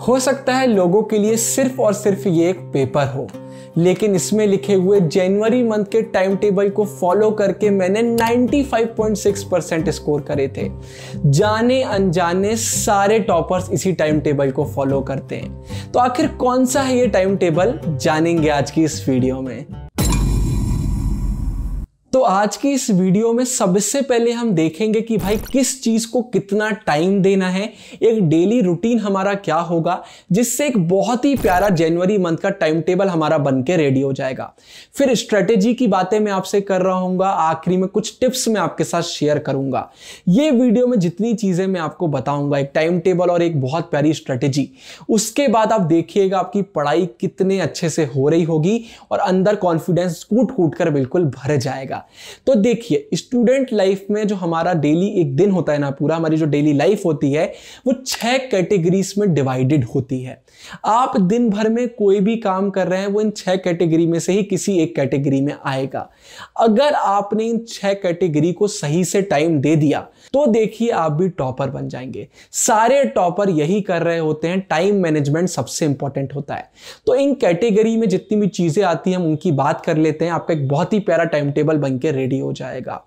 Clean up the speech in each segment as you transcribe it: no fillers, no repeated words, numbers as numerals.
हो सकता है लोगों के लिए सिर्फ और सिर्फ ये एक पेपर हो, लेकिन इसमें लिखे हुए जनवरी मंथ के टाइम टेबल को फॉलो करके मैंने 95.6% स्कोर करे थे। जाने अनजाने सारे टॉपर्स इसी टाइम टेबल को फॉलो करते हैं। तो आखिर कौन सा है ये टाइम टेबल, जानेंगे आज की इस वीडियो में। तो आज की इस वीडियो में सबसे पहले हम देखेंगे कि भाई किस चीज को कितना टाइम देना है, एक डेली रूटीन हमारा क्या होगा जिससे एक बहुत ही प्यारा जनवरी मंथ का टाइम टेबल हमारा बनके रेडी हो जाएगा। फिर स्ट्रेटेजी की बातें मैं आपसे कर रहा हूँ, आखिरी में कुछ टिप्स मैं आपके साथ शेयर करूंगा। ये वीडियो में जितनी चीजें मैं आपको बताऊंगा, एक टाइम टेबल और एक बहुत प्यारी स्ट्रेटेजी, उसके बाद आप देखिएगा आपकी पढ़ाई कितने अच्छे से हो रही होगी और अंदर कॉन्फिडेंस कूट कूट कर बिल्कुल भर जाएगा। तो देखिए, स्टूडेंट लाइफ में जो हमारा डेली एक दिन होता है ना, पूरा हमारी जो डेली लाइफ होती है वो 6 कैटेगरीज में डिवाइडेड होती है। आप दिन भर में कोई भी काम कर रहे हैं वो इन 6 कैटेगरी में से ही किसी एक कैटेगरी में आएगा। अगर आपने इन 6 कैटेगरी को सही से टाइम दे दिया तो देखिए आप भी टॉपर बन जाएंगे। सारे टॉपर यही कर रहे होते हैं, टाइम मैनेजमेंट सबसे इंपॉर्टेंट होता है। तो इन कैटेगरी में जितनी भी चीजें आती हैं हम उनकी बात कर लेते हैं। आपका एक बहुत ही प्यारा टाइम टेबल बनके रेडी हो जाएगा।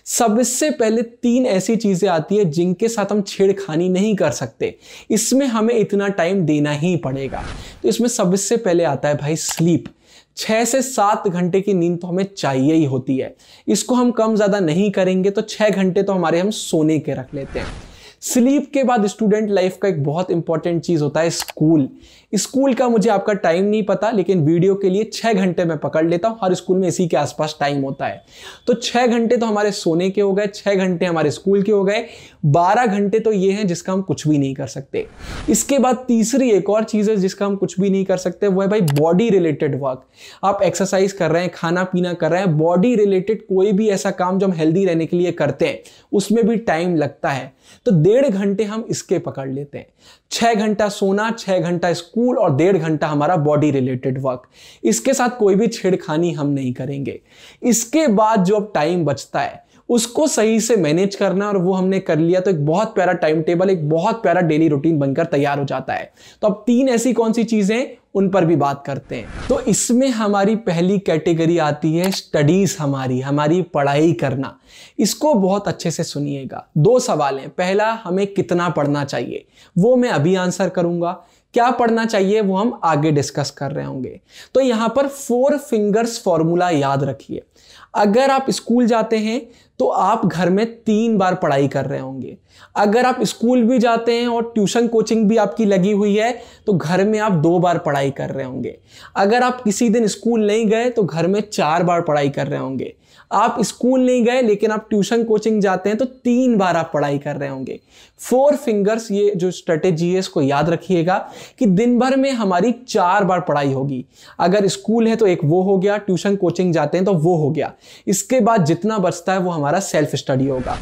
सबसे पहले 3 ऐसी चीजें आती है जिनके साथ हम छेड़खानी नहीं कर सकते, इसमें हमें इतना टाइम देना ही पड़ेगा। तो इसमें सबसे पहले आता है भाई स्लीप। 6 से 7 घंटे की नींद तो हमें चाहिए ही होती है। इसको हम कम ज्यादा नहीं करेंगे तो 6 घंटे तो हमारे हम सोने के रख लेते हैं। स्लीप के बाद स्टूडेंट लाइफ का एक बहुत इंपॉर्टेंट चीज होता है स्कूल। स्कूल का मुझे आपका टाइम नहीं पता, लेकिन वीडियो के लिए 6 घंटे मैं पकड़ लेता हूं। हर स्कूल में इसी के आसपास टाइम होता है। तो 6 घंटे तो हमारे सोने के हो गए, 6 घंटे हमारे स्कूल के हो गए, 12 घंटे तो ये हैं जिसका हम कुछ भी नहीं कर सकते। इसके बाद तीसरी एक और चीज है जिसका हम कुछ भी नहीं कर सकते, वो है भाई बॉडी रिलेटेड वर्क। आप एक्सरसाइज कर रहे हैं, खाना पीना कर रहे हैं, बॉडी रिलेटेड कोई भी ऐसा काम जो हम हेल्दी रहने के लिए करते हैं उसमें भी टाइम लगता है। तो 1.5 घंटे हम इसके पकड़ लेते हैं। 6 घंटा सोना, 6 घंटा स्कूल और 1.5 घंटा हमारा बॉडी रिलेटेड वर्क। इसके साथ कोई भी छेड़खानी हम नहीं करेंगे। इसके बाद जो अब टाइम बचता है उसको सही से मैनेज करना, और वो हमने कर लिया तो एक बहुत प्यारा टाइम टेबल, एक बहुत प्यारा डेली रूटीन बनकर तैयार हो जाता है। तो अब 3 ऐसी कौन सी चीजें, उन पर भी बात करते हैं। तो इसमें हमारी पहली कैटेगरी आती है स्टडीज, हमारी पढ़ाई करना। इसको बहुत अच्छे से सुनिएगा। 2 सवाल हैं। पहला, हमें कितना पढ़ना चाहिए, वो मैं अभी आंसर करूंगा। क्या पढ़ना चाहिए वो हम आगे डिस्कस कर रहे होंगे। तो यहां पर 4 फिंगर्स फॉर्मूला याद रखिए। अगर आप स्कूल जाते हैं तो आप घर में 3 बार पढ़ाई कर रहे होंगे। अगर आप स्कूल भी जाते हैं और ट्यूशन कोचिंग भी आपकी लगी हुई है तो घर में आप 2 बार पढ़ाई कर रहे होंगे। अगर आप किसी दिन स्कूल नहीं गए तो घर में 4 बार पढ़ाई कर रहे होंगे। आप स्कूल नहीं गए लेकिन आप ट्यूशन कोचिंग जाते हैं तो 3 बार आप पढ़ाई कर रहे होंगे। 4 फिंगर्स, ये जो स्ट्रेटेजी है इसको याद रखिएगा कि दिन भर में हमारी 4 बार पढ़ाई होगी। अगर स्कूल है तो एक वो हो गया, ट्यूशन कोचिंग जाते हैं तो वो हो गया। इसके बाद जितना बचता है वो हमारा सेल्फ स्टडी होगा।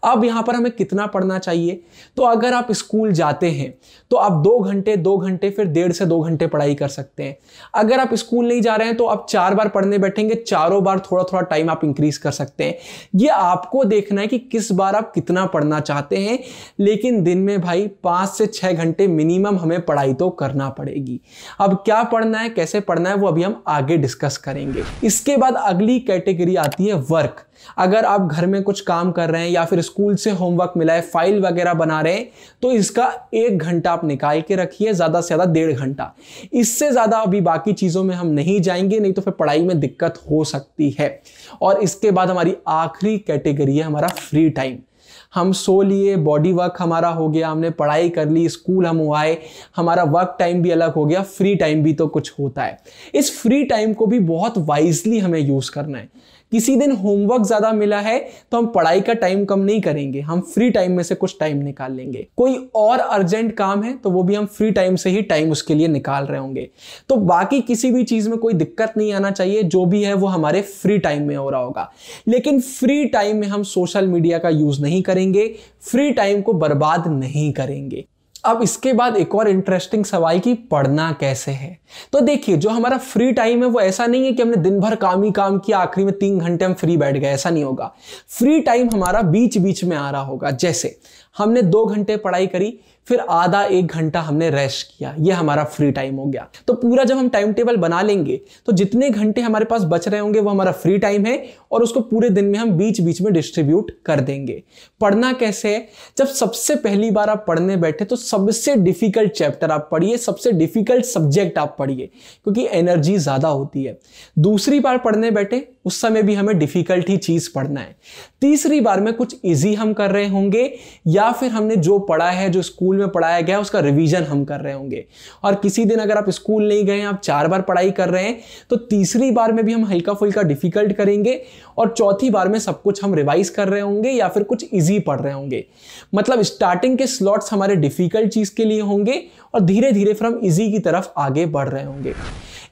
अब यहां पर हमें कितना पढ़ना चाहिए, तो अगर आप स्कूल जाते हैं तो आप 2 घंटे फिर 1.5 से 2 घंटे पढ़ाई कर सकते हैं। अगर आप स्कूल नहीं जा रहे हैं तो आप 4 बार पढ़ने बैठेंगे, चारों बार थोड़ा थोड़ा टाइम आप इंक्रीज कर सकते हैं। ये आपको देखना है कि किस बार आप कितना पढ़ना चाहते हैं, लेकिन दिन में भाई 5 से 6 घंटे मिनिमम हमें पढ़ाई तो करना पड़ेगी। अब क्या पढ़ना है, कैसे पढ़ना है, वो अभी हम आगे डिस्कस करेंगे। इसके बाद अगली कैटेगरी आती है वर्क। अगर आप घर में कुछ काम कर रहे हैं या फिर स्कूल से होमवर्क मिला है, फाइल वगैरह बना रहे हैं, तो इसका 1 घंटा आप निकाल के रखिए, ज्यादा से ज्यादा 1.5 घंटा। इससे ज्यादा अभी बाकी चीजों में हम नहीं जाएंगे, नहीं तो फिर पढ़ाई में दिक्कत हो सकती है। और इसके बाद हमारी आखिरी कैटेगरी है हमारा फ्री टाइम। हम सो लिए, बॉडी वर्क हमारा हो गया, हमने पढ़ाई कर ली, स्कूल हम आए, हमारा वर्क टाइम भी अलग हो गया, फ्री टाइम भी तो कुछ होता है। इस फ्री टाइम को भी बहुत वाइजली हमें यूज करना है। किसी दिन होमवर्क ज्यादा मिला है तो हम पढ़ाई का टाइम कम नहीं करेंगे, हम फ्री टाइम में से कुछ टाइम निकाल लेंगे। कोई और अर्जेंट काम है तो वो भी हम फ्री टाइम से ही टाइम उसके लिए निकाल रहे होंगे। तो बाकी किसी भी चीज में कोई दिक्कत नहीं आना चाहिए, जो भी है वो हमारे फ्री टाइम में हो रहा होगा। लेकिन फ्री टाइम में हम सोशल मीडिया का यूज नहीं करेंगे, फ्री टाइम को बर्बाद नहीं करेंगे। अब इसके बाद एक और इंटरेस्टिंग सवाल कि पढ़ना कैसे है। तो देखिए, जो हमारा फ्री टाइम है वो ऐसा नहीं है कि हमने दिन भर काम ही काम किया, आखिरी में 3 घंटे हम फ्री बैठ गए, ऐसा नहीं होगा। फ्री टाइम हमारा बीच बीच में आ रहा होगा। जैसे हमने 2 घंटे पढ़ाई करी, फिर आधा 1 घंटा हमने रेस्ट किया, ये हमारा फ्री टाइम हो गया। तो पूरा जब हम टाइम टेबल बना लेंगे तो जितने घंटे हमारे पास बच रहे होंगे वो हमारा फ्री टाइम है और उसको पूरे दिन में हम बीच बीच में डिस्ट्रीब्यूट कर देंगे। पढ़ना कैसे है? जब सबसे पहली बार आप पढ़ने बैठे तो सबसे डिफिकल्ट चैप्टर आप पढ़िए, सबसे डिफिकल्ट सब्जेक्ट आप पढ़िए, क्योंकि एनर्जी ज्यादा होती है। दूसरी बार पढ़ने बैठे उस समय भी हमें डिफिकल्ट ही चीज पढ़ना है। तीसरी बार में कुछ इजी हम कर रहे होंगे या फिर हमने जो पढ़ा है, जो स्कूल में पढ़ाया गया उसका रिवीजन हम कर रहे होंगे। और किसी दिन अगर आप स्कूल नहीं गए, आप 4 बार पढ़ाई कर रहे हैं, तो तीसरी बार में भी हम हल्का फुल्का डिफिकल्ट करेंगे और चौथी बार में सब कुछ हम रिवाइज कर रहे होंगे या फिर कुछ इजी पढ़ रहे होंगे। मतलब स्टार्टिंग के स्लॉट्स हमारे डिफिकल्ट चीज के लिए होंगे और धीरे धीरे फिर हम इजी की तरफ आगे बढ़ रहे होंगे।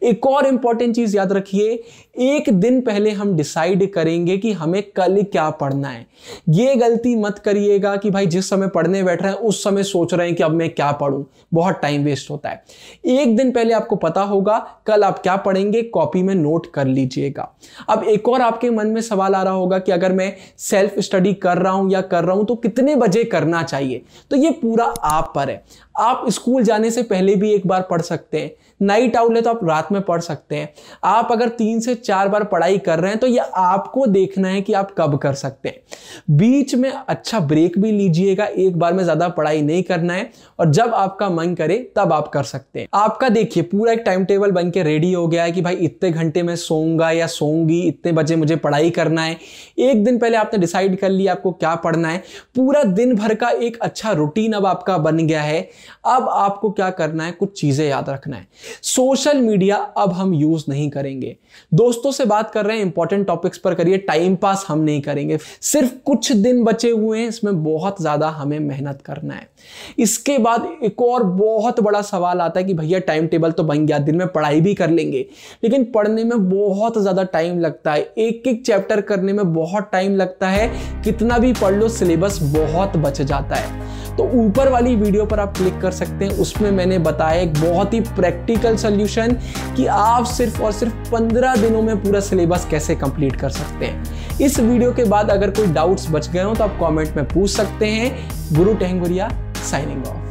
एक और इंपॉर्टेंट चीज याद रखिए, एक दिन पहले हम डिसाइड करेंगे कि हमें कल क्या पढ़ना है। ये गलती मत करिएगा कि भाई जिस समय पढ़ने बैठ रहे हैं उस समय सोच रहे हैं कि अब मैं क्या पढ़ूं, बहुत टाइम वेस्ट होता है। एक दिन पहले आपको पता होगा कल आप क्या पढ़ेंगे, कॉपी में नोट कर लीजिएगा। अब एक और आपके मन में सवाल आ रहा होगा कि अगर मैं सेल्फ स्टडी कर रहा हूं तो कितने बजे करना चाहिए? तो ये पूरा आप पर है। आप स्कूल जाने से पहले भी एक बार पढ़ सकते हैं, नाइट आउल है तो आप रात में पढ़ सकते हैं। आप अगर 3 से 4 बार पढ़ाई कर रहे हैं तो ये आपको देखना है कि आप कब कर सकते हैं। बीच में अच्छा ब्रेक भी लीजिएगा, एक बार में ज्यादा पढ़ाई नहीं करना है और जब आपका मन करे तब आप कर सकते हैं। आपका देखिए पूरा एक टाइम टेबल बन के रेडी हो गया है कि भाई इतने घंटे में सोऊंगा या सोऊंगी, इतने बजे मुझे पढ़ाई करना है। एक दिन पहले आपने डिसाइड कर लिया आपको क्या पढ़ना है, पूरा दिन भर का एक अच्छा रूटीन अब आपका बन गया है। अब आपको क्या करना है, कुछ चीजें याद रखना है। सोशल मीडिया अब हम यूज नहीं करेंगे, दोस्तों से बात कर रहे हैं इंपॉर्टेंट टॉपिक्स पर करिए, टाइम पास हम नहीं करेंगे। सिर्फ कुछ दिन बचे हुए हैं, इसमें बहुत ज्यादा हमें मेहनत करना है। इसके बाद एक और बहुत बड़ा सवाल आता है कि भैया टाइम टेबल तो बन गया, दिन में पढ़ाई भी कर लेंगे, लेकिन पढ़ने में बहुत ज्यादा टाइम लगता है, एक एक चैप्टर करने में बहुत टाइम लगता है। कितना भी पढ़ लो सिलेबस बहुत बच जाता है। तो ऊपर वाली वीडियो पर आप क्लिक कर सकते हैं, उसमें मैंने बताया एक बहुत ही प्रैक्टिकल सॉल्यूशन कि आप सिर्फ और सिर्फ 15 दिनों में पूरा सिलेबस कैसे कंप्लीट कर सकते हैं। इस वीडियो के बाद अगर कोई डाउट्स बच गए हो तो आप कमेंट में पूछ सकते हैं। गुरु टेहंगुरिया साइनिंग ऑफ।